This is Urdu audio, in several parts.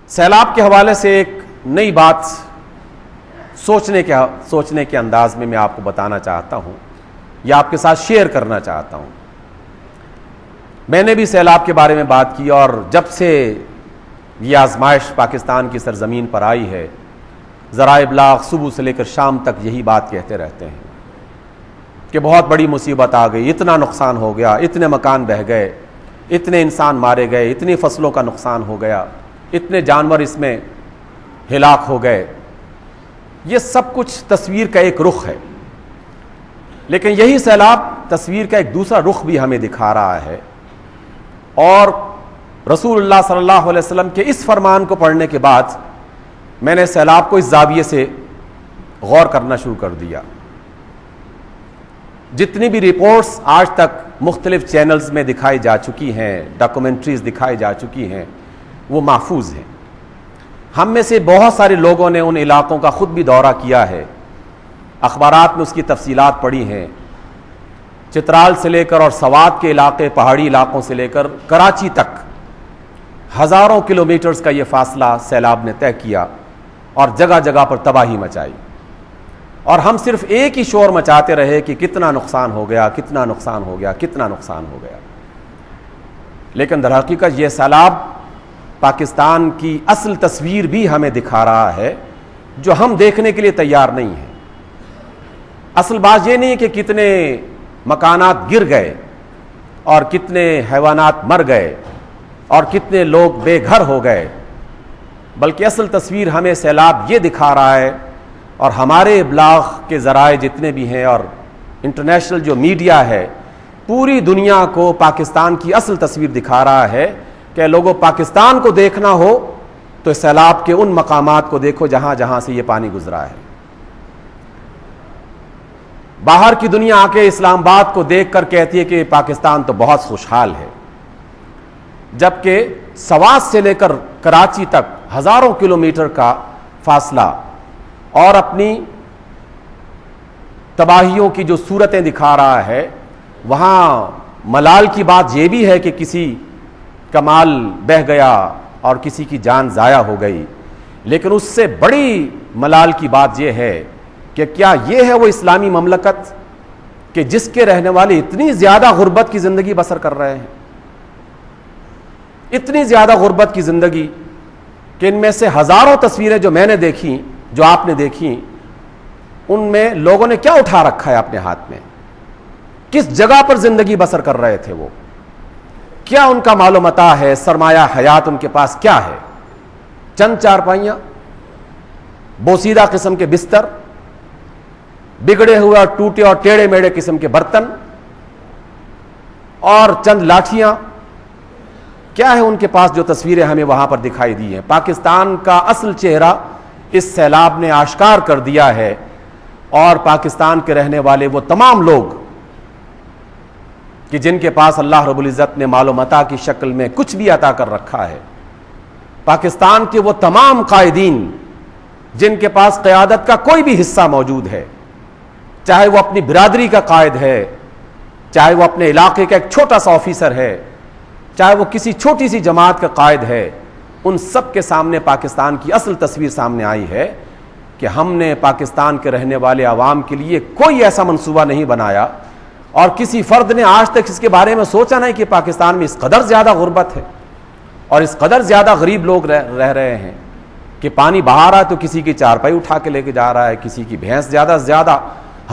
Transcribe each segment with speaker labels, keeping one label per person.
Speaker 1: سیلاب کے حوالے سے ایک نئی بات سوچنے کے انداز میں آپ کو بتانا چاہتا ہوں یا آپ کے ساتھ شیئر کرنا چاہتا ہوں. میں نے بھی سیلاب کے بارے میں بات کی، اور جب سے یہ آزمائش پاکستان کی سرزمین پر آئی ہے، ذرائع ابلاغ صبح سے لے کر شام تک یہی بات کہتے رہتے ہیں کہ بہت بڑی مصیبت آ گئی، اتنا نقصان ہو گیا، اتنے مکان بہہ گئے، اتنے انسان مارے گئے، اتنی فصلوں کا نقصان ہو گیا، اتنے جانور اس میں ہلاک ہو گئے. یہ سب کچھ تصویر کا ایک رخ ہے، لیکن یہی سیلاب تصویر کا ایک دوسرا رخ بھی ہمیں دکھا رہا ہے. اور رسول اللہ صلی اللہ علیہ وسلم کے اس فرمان کو پڑھنے کے بعد میں نے سیلاب کو اس زاویے سے غور کرنا شروع کر دیا. جتنی بھی رپورٹس آج تک مختلف چینلز میں دکھائی جا چکی ہیں، ڈاکومنٹریز دکھائی جا چکی ہیں، وہ محفوظ ہیں. ہم میں سے بہت سارے لوگوں نے ان علاقوں کا خود بھی دورہ کیا ہے، اخبارات میں اس کی تفصیلات پڑھی ہیں. چترال سے لے کر اور سوات کے علاقے، پہاڑی علاقوں سے لے کر کراچی تک ہزاروں کلومیٹرز کا یہ فاصلہ سیلاب نے طے کیا اور جگہ جگہ پر تباہی مچائی. اور ہم صرف ایک ہی شور مچاتے رہے کہ کتنا نقصان ہو گیا، کتنا نقصان ہو گیا، کتنا نقصان ہو گیا. لیکن در حقیقت یہ سیلاب پاکستان کی اصل تصویر بھی ہمیں دکھا رہا ہے جو ہم دیکھنے کے لیے تیار نہیں ہیں. اصل بات یہ نہیں کہ کتنے مکانات گر گئے اور کتنے حیوانات مر گئے اور کتنے لوگ بے گھر ہو گئے، بلکہ اصل تصویر ہمیں سیلاب یہ دکھا رہا ہے، اور ہمارے ابلاغ کے ذرائع جتنے بھی ہیں اور انٹرنیشنل جو میڈیا ہے پوری دنیا کو پاکستان کی اصل تصویر دکھا رہا ہے کہ لوگوں پاکستان کو دیکھنا ہو تو سیلاب کے ان مقامات کو دیکھو جہاں جہاں سے یہ پانی گزرا ہے. باہر کی دنیا آ کے اسلام آباد کو دیکھ کر کہتی ہے کہ پاکستان تو بہت خوشحال ہے، جبکہ سوات سے لے کر کراچی تک ہزاروں کلومیٹر کا فاصلہ اور اپنی تباہیوں کی جو صورتیں دکھا رہا ہے، وہاں ملال کی بات یہ بھی ہے کہ کسی کا مال بہہ گیا اور کسی کی جان ضائع ہو گئی، لیکن اس سے بڑی ملال کی بات یہ ہے کہ کیا یہ ہے وہ اسلامی مملکت کہ جس کے رہنے والے اتنی زیادہ غربت کی زندگی بسر کر رہے ہیں، اتنی زیادہ غربت کی زندگی کہ ان میں سے ہزاروں تصویریں جو میں نے دیکھی، جو آپ نے دیکھی، ان میں لوگوں نے کیا اٹھا رکھا ہے اپنے ہاتھ میں، کس جگہ پر زندگی بسر کر رہے تھے، وہ کیا ان کا مال و متاع ہے، سرمایہ حیات ان کے پاس کیا ہے؟ چند چارپائیاں، بوسیدہ قسم کے بستر، بگڑے ہوئے اور ٹوٹے اور ٹیڑے میڑے قسم کے برتن، اور چند لاٹھیاں. کیا ہے ان کے پاس جو تصویریں ہمیں وہاں پر دکھائی دی ہیں؟ پاکستان کا اصل چہرہ اس سیلاب نے آشکار کر دیا ہے، اور پاکستان کے رہنے والے وہ تمام لوگ کہ جن کے پاس اللہ رب العزت نے مال و متاع کی شکل میں کچھ بھی عطا کر رکھا ہے، پاکستان کے وہ تمام قائدین جن کے پاس قیادت کا کوئی بھی حصہ موجود ہے، چاہے وہ اپنی برادری کا قائد ہے، چاہے وہ اپنے علاقے کا ایک چھوٹا سا آفیسر ہے، چاہے وہ کسی چھوٹی سی جماعت کا قائد ہے، ان سب کے سامنے پاکستان کی اصل تصویر سامنے آئی ہے کہ ہم نے پاکستان کے رہنے والے عوام کے لیے کوئی ایسا منصوبہ نہیں بنایا، اور کسی فرد نے آج تک اس کے بارے میں سوچا نہیں کہ پاکستان میں اس قدر زیادہ غربت ہے اور اس قدر زیادہ غریب لوگ رہ رہے ہیں کہ پانی بہا رہا ہے تو کسی کی چارپائی اٹھا کے لے کے جا رہا ہے، کسی کی بھینس زیادہ سے زیادہ،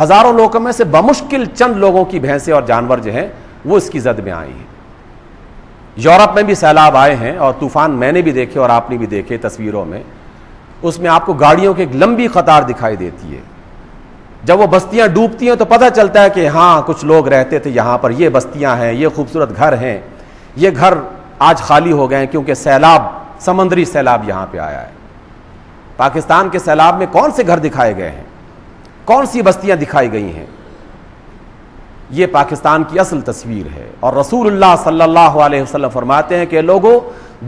Speaker 1: ہزاروں لوگوں میں سے بمشکل چند لوگوں کی بھینسیں اور جانور جو ہیں وہ اس کی زد میں آئی ہیں. یورپ میں بھی سیلاب آئے ہیں اور طوفان میں نے بھی دیکھے اور آپ نے بھی دیکھے تصویروں میں، اس میں آپ کو گاڑیوں کی ایک لمبی قطار دکھائی دیتی ہے. جب وہ بستیاں ڈوبتی ہیں تو پتہ چلتا ہے کہ ہاں کچھ لوگ رہتے تھے یہاں پر، یہ بستیاں ہیں، یہ خوبصورت گھر ہیں. یہ گھر آج خالی ہو گئے ہیں کیونکہ سیلاب، سمندری سیلاب یہاں پہ آیا ہے. پاکستان کے سیلاب میں کون سے گھر دکھائے گئے ہیں، کون سی بستیاں دکھائی گئی ہیں؟ یہ پاکستان کی اصل تصویر ہے. اور رسول اللہ صلی اللہ علیہ وسلم فرماتے ہیں کہ لوگوں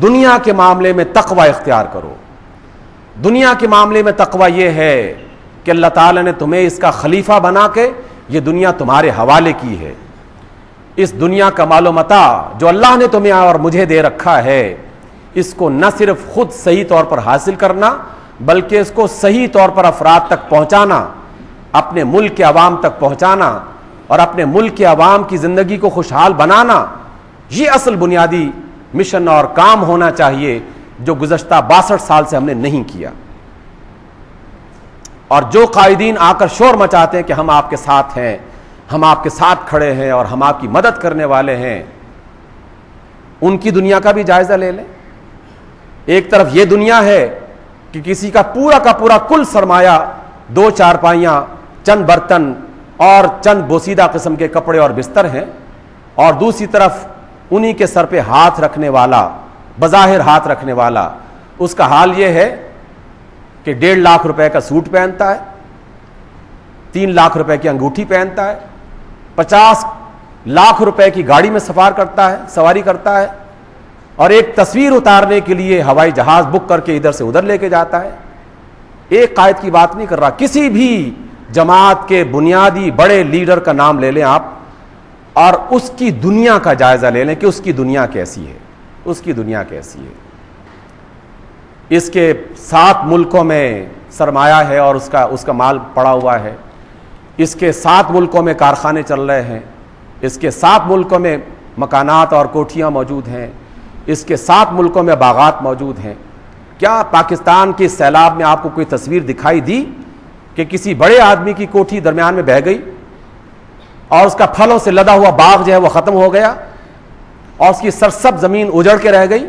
Speaker 1: دنیا کے معاملے میں تقوی اختیار کرو. دنیا کے معاملے میں تقوی یہ ہے کہ اللہ تعالیٰ نے تمہیں اس کا خلیفہ بنا کے یہ دنیا تمہارے حوالے کی ہے. اس دنیا کا مال و متاع جو اللہ نے تمہیں اور مجھے دے رکھا ہے، اس کو نہ صرف خود صحیح طور پر حاصل کرنا بلکہ اس کو صحیح طور پر افراد تک پہنچانا، اپنے ملک کے عوام تک پہنچانا اور اپنے ملک کے عوام کی زندگی کو خوشحال بنانا، یہ اصل بنیادی مشن اور کام ہونا چاہیے جو گزشتہ 62 سال سے ہم نے نہیں کیا۔ اور جو قائدین آ کر شور مچاتے ہیں کہ ہم آپ کے ساتھ ہیں، ہم آپ کے ساتھ کھڑے ہیں اور ہم آپ کی مدد کرنے والے ہیں، ان کی دنیا کا بھی جائزہ لے لیں۔ ایک طرف یہ دنیا ہے کہ کسی کا پورا کل سرمایہ 2 چارپائیاں، چند برتن اور چند بوسیدہ قسم کے کپڑے اور بستر ہیں، اور دوسری طرف انہی کے سر پہ ہاتھ رکھنے والا، بظاہر ہاتھ رکھنے والا، اس کا حال یہ ہے کہ 1.5 لاکھ روپے کا سوٹ پہنتا ہے، 3 لاکھ روپے کی انگوٹھی پہنتا ہے، 50 لاکھ روپے کی گاڑی میں سواری کرتا ہے، اور ایک تصویر اتارنے کے لیے ہوائی جہاز بک کر کے ادھر سے ادھر لے کے جاتا ہے۔ ایک قائد کی بات نہیں کر رہا، کسی بھی جماعت کے بنیادی بڑے لیڈر کا نام لے لیں آپ اور اس کی دنیا کا جائزہ لے لیں کہ اس کی دنیا کیسی ہے، اس کی دنیا کیسی ہے۔ اس کے 7 ملکوں میں سرمایہ ہے اور اس کا مال پڑا ہوا ہے، اس کے 7 ملکوں میں کارخانے چل رہے ہیں، اس کے 7 ملکوں میں مکانات اور کوٹھیاں موجود ہیں، اس کے 7 ملکوں میں باغات موجود ہیں۔ کیا پاکستان کے سیلاب میں آپ کو کوئی تصویر دکھائی دی کہ کسی بڑے آدمی کی کوٹھی درمیان میں بہہ گئی اور اس کا پھلوں سے لدا ہوا باغ جو ہے وہ ختم ہو گیا اور اس کی سرسبز زمین اجڑ کے رہ گئی؟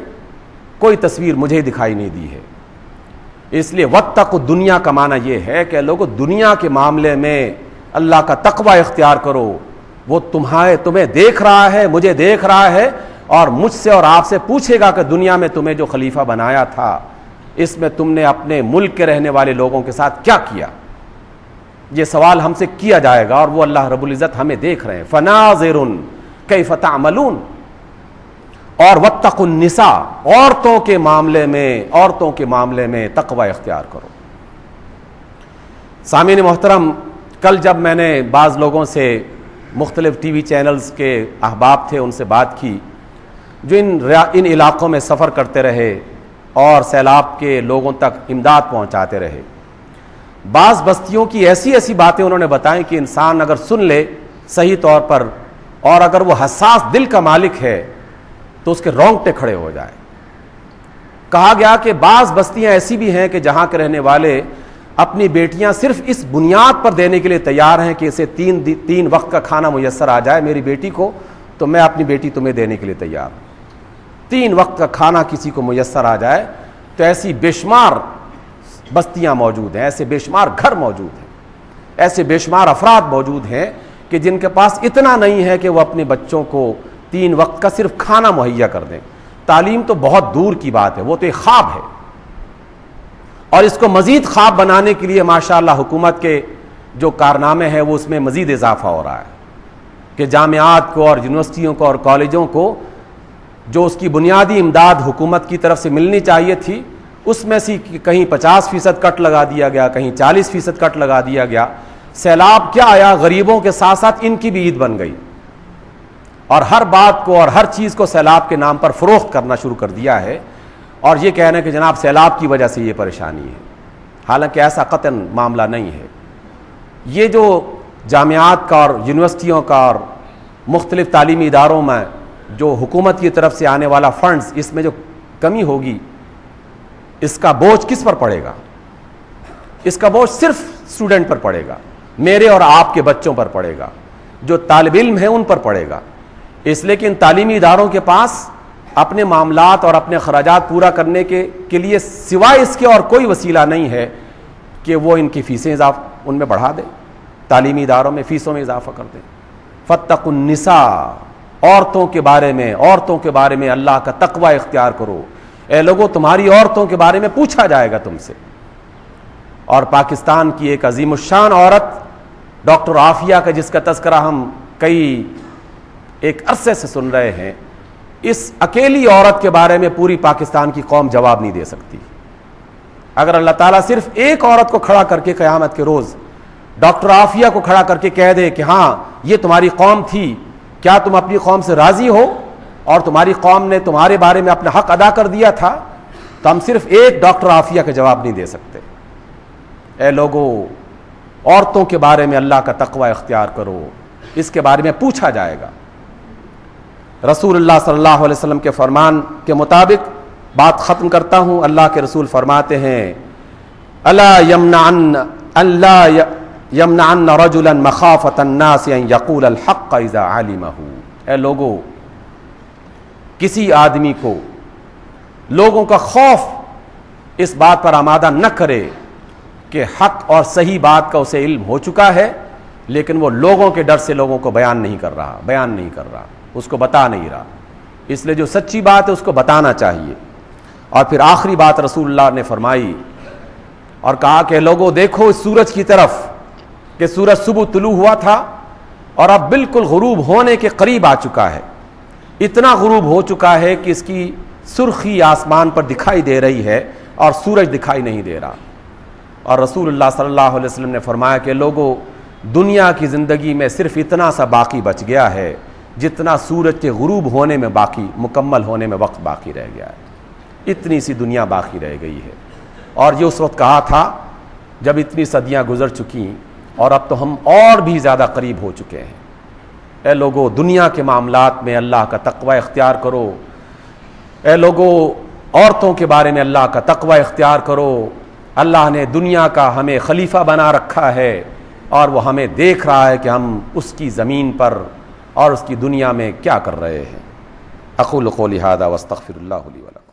Speaker 1: کوئی تصویر مجھے دکھائی نہیں دی ہے۔ اس لیے واتقوا دنیا کا معنی یہ ہے کہ لوگوں دنیا کے معاملے میں اللہ کا تقوی اختیار کرو۔ وہ تمہیں دیکھ رہا ہے، مجھے دیکھ رہا ہے، اور مجھ سے اور آپ سے پوچھے گا کہ دنیا میں تمہیں جو خلیفہ بنایا تھا اس میں تم نے اپنے ملک کے رہنے والے لوگوں کے ساتھ کیا کیا؟ یہ سوال ہم سے کیا جائے گا، اور وہ اللہ رب العزت ہمیں دیکھ رہے ہیں۔ فناظر کیف تعملون۔ اور واتقوا النساء، عورتوں کے معاملے میں تقوی اختیار کرو۔ سامعین محترم، کل جب میں نے بعض لوگوں سے، مختلف ٹی وی چینلز کے احباب تھے، ان سے بات کی جو ان علاقوں میں سفر کرتے رہے اور سیلاب کے لوگوں تک امداد پہنچاتے رہے، بعض بستیوں کی ایسی باتیں انہوں نے بتائیں کہ انسان اگر سن لے صحیح طور پر اور اگر وہ حساس دل کا مالک ہے تو اس کے رونگٹے کھڑے ہو جائے۔ کہا گیا کہ بعض بستیاں ایسی بھی ہیں کہ جہاں کے رہنے والے اپنی بیٹیاں صرف اس بنیاد پر دینے کے لیے تیار ہیں کہ اسے 3 وقت کا کھانا میسر آ جائے میری بیٹی کو، تو میں اپنی بیٹی تمہیں دینے کے لیے تیار ہوں۔ 3 وقت کا کھانا کسی کو میسر آ جائے تو ایسی بے شمار بستیاں موجود ہیں، ایسے بے شمار گھر موجود ہیں، ایسے بے شمار افراد موجود ہیں کہ جن کے پاس اتنا نہیں ہے کہ وہ اپنے بچوں کو 3 وقت کا صرف کھانا مہیا کر دیں۔ تعلیم تو بہت دور کی بات ہے، وہ تو ایک خواب ہے، اور اس کو مزید خواب بنانے کے لیے ماشاءاللہ حکومت کے جو کارنامے ہیں وہ اس میں مزید اضافہ ہو رہا ہے کہ جامعات کو اور یونیورسٹیوں کو اور کالجوں کو جو اس کی بنیادی امداد حکومت کی طرف سے ملنی چاہیے تھی اس میں سے کہیں 50% کٹ لگا دیا گیا، کہیں 40% کٹ لگا دیا گیا۔ سیلاب کیا آیا، غریبوں کے ساتھ ساتھ ان کی بھی عید بن گئی، اور ہر بات کو اور ہر چیز کو سیلاب کے نام پر فروخت کرنا شروع کر دیا ہے، اور یہ کہنا کہ جناب سیلاب کی وجہ سے یہ پریشانی ہے، حالانکہ ایسا قطعاً معاملہ نہیں ہے۔ یہ جو جامعات کا اور یونیورسٹیوں کا اور مختلف تعلیمی اداروں میں جو حکومت کی طرف سے آنے والا فنڈز، اس میں جو کمی ہوگی اس کا بوجھ کس پر پڑے گا؟ اس کا بوجھ صرف اسٹوڈنٹ پر پڑے گا، میرے اور آپ کے بچوں پر پڑے گا، جو طالب علم ہیں ان پر پڑے گا، اس لیے کہ ان تعلیمی اداروں کے پاس اپنے معاملات اور اپنے اخراجات پورا کرنے کے لیے سوائے اس کے اور کوئی وسیلہ نہیں ہے کہ وہ ان کی فیسیں ان میں بڑھا دیں، تعلیمی اداروں میں فیسوں میں اضافہ کر دیں۔ فاتقوا النساء، عورتوں کے بارے میں اللہ کا تقوی اختیار کرو۔ اے لوگو، تمہاری عورتوں کے بارے میں پوچھا جائے گا تم سے۔ اور پاکستان کی ایک عظیم الشان عورت ڈاکٹر عافیہ کا، جس کا تذکرہ ہم ایک عرصے سے سن رہے ہیں، اس اکیلی عورت کے بارے میں پوری پاکستان کی قوم جواب نہیں دے سکتی۔ اگر اللہ تعالیٰ صرف ایک عورت کو کھڑا کر کے قیامت کے روز ڈاکٹر عافیہ کو کھڑا کر کے کہہ دے کہ ہاں یہ تمہاری قوم تھی، کیا تم اپنی قوم سے راضی ہو اور تمہاری قوم نے تمہارے بارے میں اپنا حق ادا کر دیا تھا، تو ہم صرف ایک ڈاکٹر عافیہ کا جواب نہیں دے سکتے. اے لوگو، عورتوں کے بارے میں اللہ کا تقوی اختیار کرو، اس کے بارے میں پوچھا جائے گا. رسول اللہ صلی اللہ علیہ وسلم کے فرمان کے مطابق بات ختم کرتا ہوں. اللہ کے رسول فرماتے ہیں الا یمنعن رجلا مخافۃ الناس ان یقول الحق اذا علمہ. اے لوگو، کسی آدمی کو لوگوں کا خوف اس بات پر آمادہ نہ کرے کہ حق اور صحیح بات کا اسے علم ہو چکا ہے، لیکن وہ لوگوں کے ڈر سے لوگوں کو بیان نہیں کر رہا، اس کو بتا نہیں رہا. اس لیے جو سچی بات ہے اس کو بتانا چاہیے. اور پھر آخری بات رسول اللہ نے فرمائی اور کہا کہ لوگوں دیکھو اس سورج کی طرف کہ سورج صبح طلوع ہوا تھا اور اب بالکل غروب ہونے کے قریب آ چکا ہے. اتنا غروب ہو چکا ہے کہ اس کی سرخی آسمان پر دکھائی دے رہی ہے اور سورج دکھائی نہیں دے رہا. اور رسول اللہ صلی اللہ علیہ وسلم نے فرمایا کہ لوگوں، دنیا کی زندگی میں صرف اتنا سا باقی بچ گیا ہے جتنا سورج کے غروب ہونے میں مکمل ہونے میں وقت باقی رہ گیا ہے. اتنی سی دنیا باقی رہ گئی ہے. اور یہ اس وقت کہا تھا جب اتنی صدیاں گزر چکی اور اب تو ہم اور بھی زیادہ قریب ہو چکے ہیں. اے لوگو، دنیا کے معاملات میں اللہ کا تقوی اختیار کرو. اے لوگو، عورتوں کے بارے میں اللہ کا تقوی اختیار کرو. اللہ نے دنیا کا ہمیں خلیفہ بنا رکھا ہے اور وہ ہمیں دیکھ رہا ہے کہ ہم اس کی زمین پر اور اس کی دنیا میں کیا کر رہے ہیں. اقول قولی ھذا واستغفر اللہ لی ولکم.